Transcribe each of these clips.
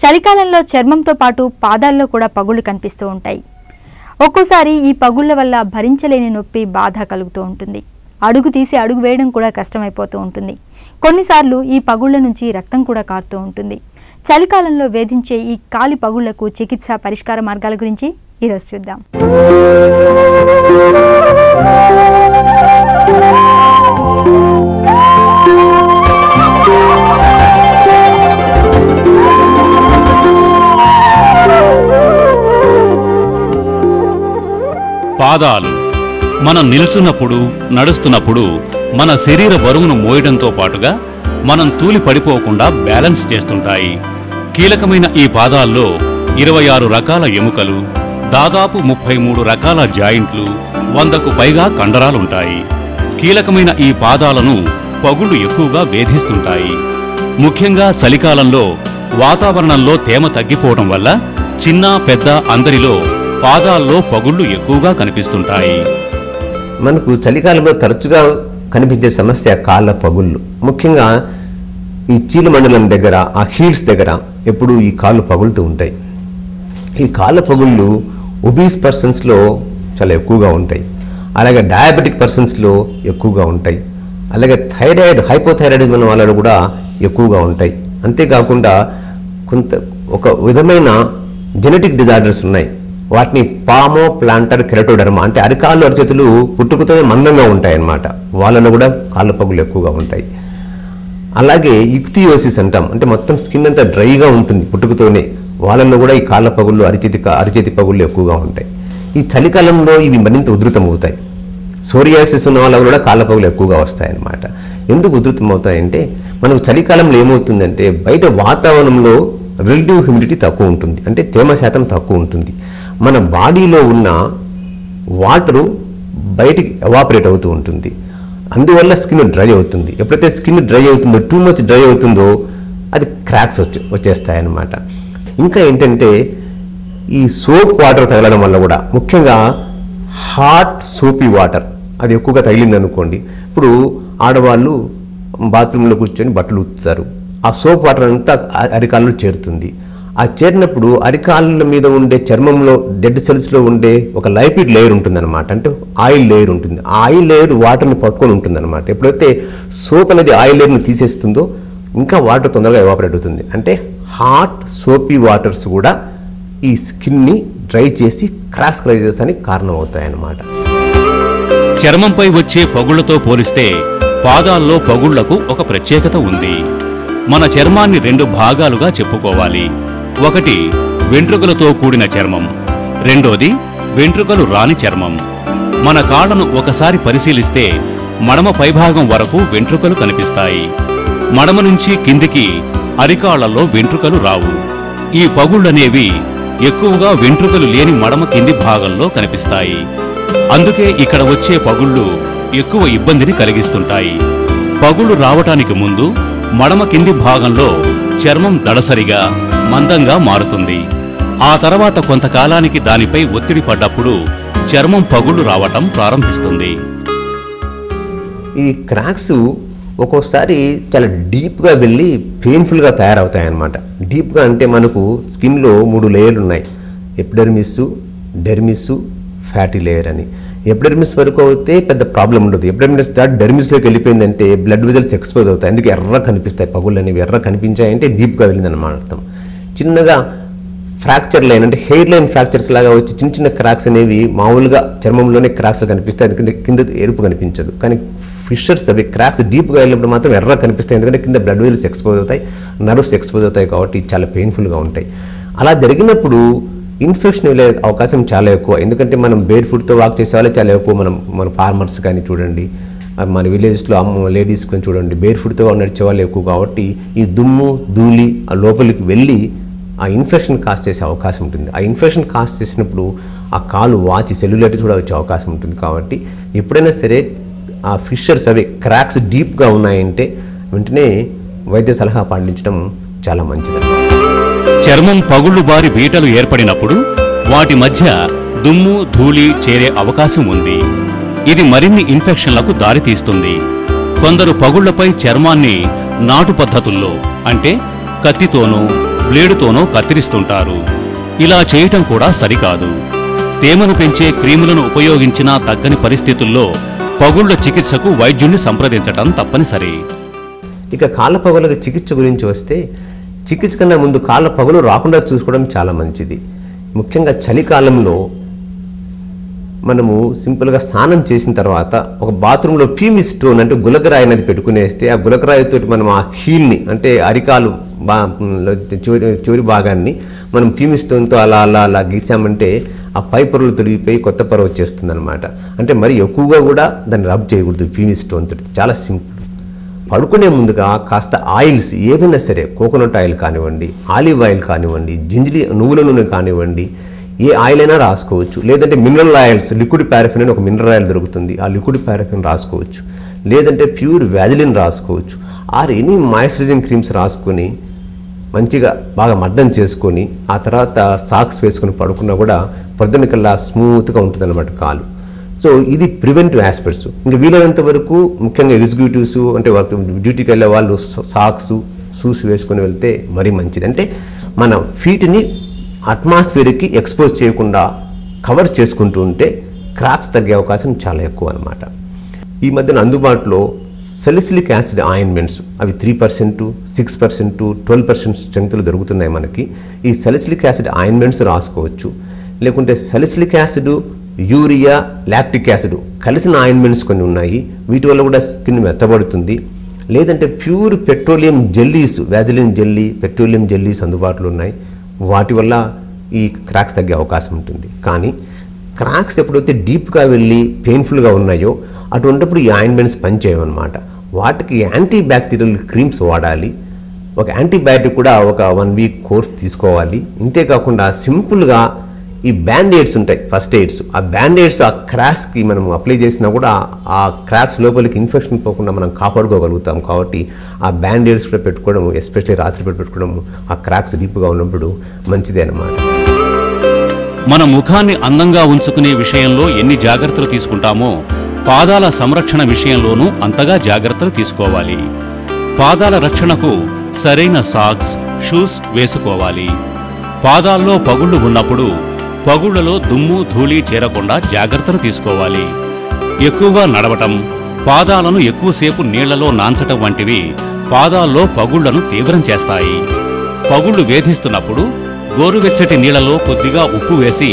చలికాలంలో చర్మంతో పాటు పాదాల్లో కూడా పగుళ్లు కనిపిస్తూ ఉంటాయి. ఒక్కోసారి ఈ పగుళ్ల వల్ల భరించలేని నొప్పి, బాధ కలుగుతూ ఉంటుంది. అడుగు తీసి అడుగు వేయడం కూడా కష్టమైపోతూ ఉంటుంది. కొన్నిసార్లు ఈ పగుళ్ల నుంచి రక్తం కూడా కారుతూ ఉంటుంది. చలికాలంలో వేధించే ఈ కాలి పగుళ్లకు చికిత్స, పరిష్కార మార్గాల గురించి ఈరోజు చూద్దాం. పాదాలు మనం నిల్చున్నప్పుడు, నడుస్తున్నప్పుడు మన శరీర బరువును మోయడంతో పాటుగా మనం తూలి పడిపోకుండా బ్యాలెన్స్ చేస్తుంటాయి. కీలకమైన ఈ పాదాల్లో 26 రకాల ఎముకలు, దాదాపు 33 రకాల జాయింట్లు, 100కు పైగా కండరాలుంటాయి. కీలకమైన ఈ పాదాలను పగుళ్లు ఎక్కువగా వేధిస్తుంటాయి. ముఖ్యంగా చలికాలంలో వాతావరణంలో తేమ తగ్గిపోవడం వల్ల చిన్న పెద్ద అందరిలో పాదాల్లో పగుళ్లు ఎక్కువగా కనిపిస్తుంటాయి. మనకు చలికాలంలో తరచుగా కనిపించే సమస్య కాళ్ళ పగుళ్ళు. ముఖ్యంగా ఈ చీల మండలం దగ్గర, ఆ హీల్స్ దగ్గర ఎప్పుడు ఈ కాళ్ళు పగులుతూ ఉంటాయి. ఈ కాళ్ళ పగుళ్ళు ఒబీస్ పర్సన్స్లో చాలా ఎక్కువగా ఉంటాయి. అలాగే డయాబెటిక్ పర్సన్స్లో ఎక్కువగా ఉంటాయి. అలాగే థైరాయిడ్, హైపోథైరాయిడ్ ఉన్న వాళ్ళలో కూడా ఎక్కువగా ఉంటాయి. అంతేకాకుండా ఒక విధమైన జెనెటిక్ డిజార్డర్స్ ఉన్నాయి. వాటిని పామో ప్లాంటర్ కెరటోడర్మా అంటే అరికాళ్ళు, అరిచేతులు పుట్టుకతో మందంగా ఉంటాయన్నమాట. వాళ్ళలో కూడా కాళ్ళ పగులు ఎక్కువగా ఉంటాయి. అలాగే ఇక్తియోసిస్ అంటాం, అంటే మొత్తం స్కిన్ అంతా డ్రైగా ఉంటుంది పుట్టుకతోనే. వాళ్ళల్లో కూడా ఈ కాళ్ళ పగుళ్ళు, అరిచేతి పగుళ్ళు ఎక్కువగా ఉంటాయి. ఈ చలికాలంలో ఇవి మరింత ఉధృతం అవుతాయి. సోరియాసిస్ ఉన్న వాళ్ళకు కూడా కాళ్ళ పగులు ఎక్కువగా వస్తాయన్నమాట. ఎందుకు ఉధృతం అవుతాయంటే, మనకు చలికాలంలో ఏమవుతుందంటే బయట వాతావరణంలో రిలేటివ్ హ్యూమిడిటీ తక్కువ ఉంటుంది, అంటే తేమ శాతం తక్కువ ఉంటుంది. మన బాడీలో ఉన్న వాటరు బయటికి ఎవాపరేట్ అవుతూ ఉంటుంది. అందువల్ల స్కిన్ డ్రై అవుతుంది. ఎప్పుడైతే స్కిన్ డ్రై అవుతుందో, టూ మచ్ డ్రై అవుతుందో, అది క్రాక్స్ వచ్చేస్తాయన్నమాట. ఇంకా ఏంటంటే ఈ సోప్ వాటర్ తగలడం వల్ల కూడా, ముఖ్యంగా హాట్ సోపీ వాటర్ అది ఎక్కువగా తగిలిందనుకోండి, ఇప్పుడు ఆడవాళ్ళు బాత్రూంలో కూర్చొని బట్టలు ఉతుకుతారు. ఆ సోప్ వాటర్ అంతా అరికాళ్ళలో చేరుతుంది. ఆ చేరినప్పుడు అరికాళ్ళ మీద ఉండే చర్మంలో, డెడ్ సెల్స్లో ఉండే ఒక లైపిడ్ లేయర్ ఉంటుందన్నమాట, అంటే ఆయిల్ లేయర్ ఉంటుంది. ఆ ఆయిల్ లేయర్ వాటర్ని పట్టుకొని ఉంటుందన్నమాట. ఎప్పుడైతే సోప్ అనేది ఆయిల్ లేయర్ని తీసేస్తుందో ఇంకా వాటర్ తొందరగా ఎవాపరేట్ అవుతుంది. అంటే హాట్ సోపీ వాటర్స్ కూడా ఈ స్కిన్ని డ్రై చేసి క్రాక్స్ చేసేదానికి కారణం అవుతాయన్నమాట. చర్మంపై వచ్చే పగుళ్లతో పోలిస్తే పాదాల్లో పగుళ్లకు ఒక ప్రత్యేకత ఉంది. మన చర్మాన్ని 2 భాగాలుగా చెప్పుకోవాలి. ఒకటి వెంట్రుకలతో కూడిన చర్మం, రెండోది వెంట్రుకలు రాని చర్మం. మన కాళ్లను ఒకసారి పరిశీలిస్తే మడమ పైభాగం వరకు వెంట్రుకలు కనిపిస్తాయి. మడమ నుంచి కిందికి అరికాళ్లలో వెంట్రుకలు రావు. ఈ పగుళ్లనేవి ఎక్కువగా వెంట్రుకలు లేని మడమ కింది భాగంలో కనిపిస్తాయి. అందుకే ఇక్కడ వచ్చే పగుళ్లు ఎక్కువ ఇబ్బందిని కలిగిస్తుంటాయి. పగుళ్లు రావటానికి ముందు మడమ కింది భాగంలో చర్మం దళసరిగా, మందంగా మారుతుంది. ఆ తర్వాత కొంతకాలానికి దానిపై ఒత్తిడి పడ్డప్పుడు చర్మం పగుళ్లు రావటం ప్రారంభిస్తుంది. ఈ క్రాక్స్ ఒక్కోసారి చాలా డీప్గా వెళ్ళి పెయిన్ఫుల్గా తయారవుతాయన్నమాట. డీప్గా అంటే మనకు స్కిన్లో 3 లేయర్లు ఉన్నాయి. ఎపిడెర్మిస్, డెర్మిస్, ఫ్యాటీ లేయర్ అని. ఎపిడెర్మిస్ వరకు అయితే పెద్ద ప్రాబ్లం ఉండదు. ఎపిడెర్మిస్ దాటి డెర్మిస్లోకి వెళ్ళిపోయిందంటే బ్లడ్ వెజల్స్ ఎక్స్పోజ్ అవుతాయి. అందుకే ఎర్ర కనిపిస్తాయి పగుళ్ళు అనేవి. ఎర్ర కనిపించాయంటే డీప్గా వెళ్ళిందన్నమాట అర్థం. చిన్నగా ఫ్రాక్చర్ లైన్ అంటే హెయిర్ లైన్ ఫ్రాక్చర్స్ లాగా వచ్చి చిన్న చిన్న క్రాక్స్ అనేవి మామూలుగా చర్మంలోనే క్రాక్స్ కనిపిస్తాయి. అది కింద ఎరుపు కనిపించదు. కానీ ఫిషర్స్, అవి క్రాక్స్ డీప్గా వెళ్ళినప్పుడు మాత్రం ఎర్ర కనిపిస్తాయి. ఎందుకంటే కింద బ్లడ్ వెజల్స్ ఎక్స్పోజ్ అవుతాయి, నర్వ్స్ ఎక్స్పోజ్ అవుతాయి. కాబట్టి చాలా పెయిన్ఫుల్గా ఉంటాయి. అలా జరిగినప్పుడు ఇన్ఫెక్షన్ వెళ్ళే అవకాశం చాలా ఎక్కువ. ఎందుకంటే మనం బేర్ ఫుడ్తో వాక్ చేసే వాళ్ళే చాలా ఎక్కువ. మన ఫార్మర్స్ కానీ చూడండి, మన విలేజెస్లో లేడీస్ కానీ చూడండి, బేర్ ఫుడ్తో నడిచే వాళ్ళు ఎక్కువ. కాబట్టి ఈ దుమ్ము, ధూళి ఆ లోపలికి వెళ్ళి ఆ ఇన్ఫెక్షన్ కాజ్ చేసే అవకాశం ఉంటుంది. ఆ ఇన్ఫెక్షన్ కాజ్ చేసినప్పుడు ఆ కాలు వాచి సెల్యులైటిస్ కూడా వచ్చే అవకాశం ఉంటుంది. కాబట్టి ఎప్పుడైనా సరే ఆ ఫిషర్స్, అవి క్రాక్స్ డీప్గా ఉన్నాయంటే వెంటనే వైద్య సలహా పాటించడం చాలా మంచిది. చర్మం పగుళ్లు బారి బీటలు ఏర్పడినప్పుడు వాటి మధ్య దుమ్ము, ధూళి చేరే అవకాశం ఉంది. ఇది మరిన్ని ఇన్ఫెక్షన్లకు దారితీస్తుంది. కొందరు పగుళ్లపై చర్మాన్ని నాటు పద్ధతుల్లో, అంటే కత్తితోనూ బ్లేడుతోనో కత్తిరిస్తుంటారు. ఇలా చేయటం కూడా సరికాదు. తేమను పెంచే క్రీములను ఉపయోగించినా తగ్గని పరిస్థితుల్లో పగుళ్ల చికిత్సకు వైద్యుణ్ణి సంప్రదించటం తప్పనిసరి. ఇక కాళ్ళ పగుళ్ళకి చికిత్స గురించి వస్తే, చికిత్స కన్నా ముందు కాళ్ళ పగులు రాకుండా చూసుకోవడం చాలా మంచిది. ముఖ్యంగా చలికాలంలో మనము సింపుల్గా స్నానం చేసిన తర్వాత ఒక బాత్రూంలో పీమి స్టోన్ అంటే గులకరాయి అనేది పెట్టుకునేస్తే, ఆ గులకరాయితో మనం ఆ హీల్ని అంటే అరికాలు చివరి భాగాన్ని మనం పీమి స్టోన్తో అలా అలా అలా గీసామంటే ఆ పై పొరలు తొలగిపోయి కొత్త పొర వచ్చేస్తుంది అనమాట. అంటే మరి ఎక్కువగా కూడా దాన్ని రబ్ చేయకూడదు పీమి స్టోన్ తోటి. చాలా సింపుల్. పడుకునే ముందుగా కాస్త ఆయిల్స్ ఏవైనా సరే, కోకోనట్ ఆయిల్ కానివ్వండి, ఆలివ్ ఆయిల్ కానివ్వండి, జింజరి నువ్వుల నూనె కానివ్వండి, ఏ ఆయిల్ అయినా రాసుకోవచ్చు. లేదంటే మినరల్ ఆయిల్స్, లిక్విడ్ పారాఫిన్ అని ఒక మినరల్ ఆయిల్ దొరుకుతుంది, ఆ లిక్విడ్ పారాఫిన్ రాసుకోవచ్చు. లేదంటే ప్యూర్ వ్యాజిలిన్ రాసుకోవచ్చు. ఆర్ ఎనీ మాయిశ్చరైజింగ్ క్రీమ్స్ రాసుకొని మంచిగా బాగా మర్దం చేసుకొని ఆ తర్వాత సాక్స్ వేసుకొని పడుకున్నా కూడా పొద్దునకల్లా స్మూత్గా ఉంటుంది అన్నమాట కాలు. సో ఇది ప్రివెంటివ్ ఆస్పెక్ట్స్. ఇంకా వీలైనంత వరకు ముఖ్యంగా ఎగ్జిక్యూటివ్స్ అంటే వర్క్ డ్యూటీకి వెళ్ళే వాళ్ళు సాక్స్ షూస్ వేసుకొని వెళ్తే మరీ మంచిది. అంటే మన ఫీట్ని అట్మాస్ఫియర్కి ఎక్స్పోజ్ చేయకుండా కవర్ చేసుకుంటూ ఉంటే క్రాక్స్ తగ్గే అవకాశం చాలా ఎక్కువ అనమాట. ఈ మధ్యన అందుబాటులో సలిసిలిక్ యాసిడ్ ఆయింట్మెంట్స్, అవి 3%, 6%, 12% స్ట్రెంగ్త్లు దొరుకుతున్నాయి మనకి. ఈ సలిసిలిక్ యాసిడ్ ఆయింట్మెంట్స్ రాసుకోవచ్చు. లేకుంటే సలిసిలిక్ యాసిడ్, యూరియా, లాక్టిక్ యాసిడ్ కలిసిన ఆయింట్మెంట్స్ కొన్ని ఉన్నాయి. వీటి వల్ల కూడా స్కిన్ మెత్తబడుతుంది. లేదంటే pure petroleum jellies, Vaseline jelly, petroleum jellies అందుబాటులో ఉన్నాయి. వాటి వల్ల ఈ క్రాక్స్ తగ్గే అవకాశం ఉంటుంది. కానీ క్రాక్స్ ఎప్పుడైతే డీప్గా వెళ్ళి పెయిన్ఫుల్గా ఉన్నాయో అటువంటిప్పుడు ఈ ఆయింట్మెంట్స్ పనిచేయమన్నమాట. వాటికి యాంటీ బ్యాక్టీరియల్ క్రీమ్స్ వాడాలి. ఒక యాంటీబయాటిక్ కూడా ఒక 1 వీక్ కోర్స్ తీసుకోవాలి. ఇంతేకాకుండా సింపుల్గా ఈ బ్యాండేడ్స్ ఉంటాయి, ఫస్ట్ ఎయిడ్స్. ఆ బ్యాండేడ్స్ ఆ క్రాక్స్కి మనం అప్లై చేసినా కూడా ఆ క్రాక్స్ లోపలికి ఇన్ఫెక్షన్ పోకుండా మనం కాపాడుకోగలుగుతాం. కాబట్టి ఆ బ్యాండేడ్స్ కూడా పెట్టుకోవడం, ఎస్పెషల్లీ రాత్రి పెట్టుకోవడం ఆ క్రాక్స్ డీప్గా ఉన్నప్పుడు మంచిదే అన్నమాట. మన ముఖాన్ని అందంగా ఉంచుకునే విషయంలో ఎన్ని జాగ్రత్తలు తీసుకుంటామో పాదాల సంరక్షణ విషయంలోనూ అంతగా జాగ్రత్తలు తీసుకోవాలి. పాదాల రక్షణకు సరైన సాక్స్, షూస్ వేసుకోవాలి. పాదాల్లో పగుళ్లు ఉన్నప్పుడు పగుళ్లలో దుమ్ము, ధూళి చేరకుండా జాగ్రత్తలు తీసుకోవాలి. ఎక్కువగా నడవటం, పాదాలను ఎక్కువసేపు నీళ్లలో నాన్చటం వంటివి పాదాల్లో పగుళ్లను తీవ్రం చేస్తాయి. పగుళ్లు వేధిస్తున్నప్పుడు గోరువెచ్చటి నీళ్లలో కొద్దిగా ఉప్పు వేసి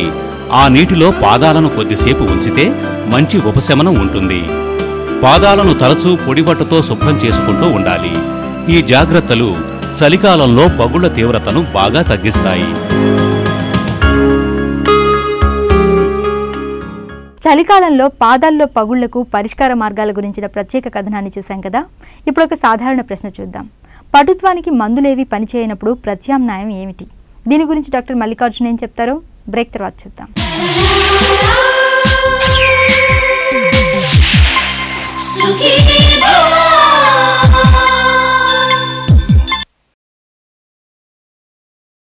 ఆ నీటిలో పాదాలను కొద్దిసేపు ఉంచితే మంచి ఉపశమనం ఉంటుంది. పాదాలను తరచూ పొడిబట్టతో శుభ్రం చేసుకుంటూ ఉండాలి. ఈ జాగ్రత్తలు చలికాలంలో పగుళ్ల తీవ్రతను బాగా తగ్గిస్తాయి. చలికాలంలో పాదాల్లో పగుళ్లకు పరిష్కార మార్గాల గురించిన ప్రత్యేక కథనాన్ని చూశాం కదా. ఇప్పుడు ఒక సాధారణ ప్రశ్న చూద్దాం. పటుత్వానికి మందులేవి పనిచేయనప్పుడు ప్రత్యామ్నాయం ఏమిటి? దీని గురించి డాక్టర్ మల్లికార్జున్ ఏం చెప్తారో బ్రేక్ తర్వాత చూద్దాం.